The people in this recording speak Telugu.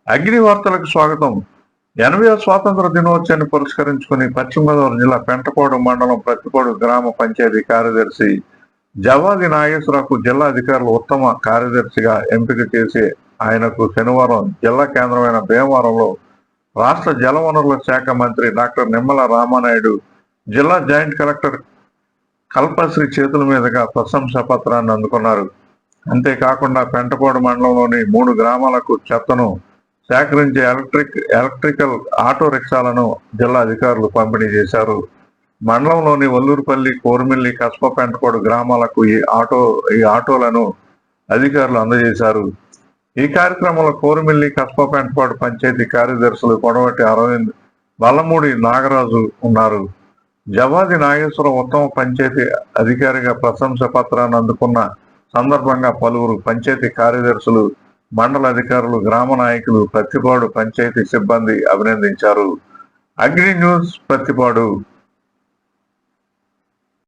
అగ్ని వార్తలకు స్వాగతం. 80వ స్వాతంత్ర దినోత్సవాన్ని పురస్కరించుకుని పశ్చిమ గోదావరి జిల్లా పెంటపాడు మండలం ప్రతిపాడు గ్రామ పంచాయతీ కార్యదర్శి జవాది నాగేశ్వరరావుకు జిల్లా అధికారులు ఉత్తమ కార్యదర్శిగా ఎంపిక చేసి ఆయనకు శనివారం జిల్లా కేంద్రమైన భీమవరంలో రాష్ట్ర జలవనరుల శాఖ మంత్రి డాక్టర్ నిమ్మల రామానాయుడు, జిల్లా జాయింట్ కలెక్టర్ కల్పశ్రీ చేతుల మీదుగా ప్రశంసా పత్రాన్ని అందుకున్నారు. అంతేకాకుండా పెంటపాడు మండలంలోని 3 గ్రామాలకు చెత్తను సేకరించే ఎలక్ట్రికల్ ఆటో రిక్షాలను జిల్లా అధికారులు పంపిణీ చేశారు. మండలంలోని వల్లూరుపల్లి, కోరుమిల్లి, కస్ప, పెంటపాడు గ్రామాలకు ఈ ఆటోలను అధికారులు అందజేశారు. ఈ కార్యక్రమంలో కోరుమిల్లి, కస్ప, పెంటపాడు పంచాయతీ కార్యదర్శులు కొడవటి అరవింద్, బల్లమూడి నాగరాజు ఉన్నారు. జవాది నాగేశ్వరం ఉత్తమ పంచాయతీ అధికారిగా ప్రశంసా పత్రాన్ని అందుకున్న సందర్భంగా పలువురు పంచాయతీ కార్యదర్శులు, మండల అధికారులు, గ్రామ నాయకులు, ప్రతిపాడు పంచాయతీ సిబ్బంది అభినందించారు. అగ్ని న్యూస్, ప్రతిపాడు.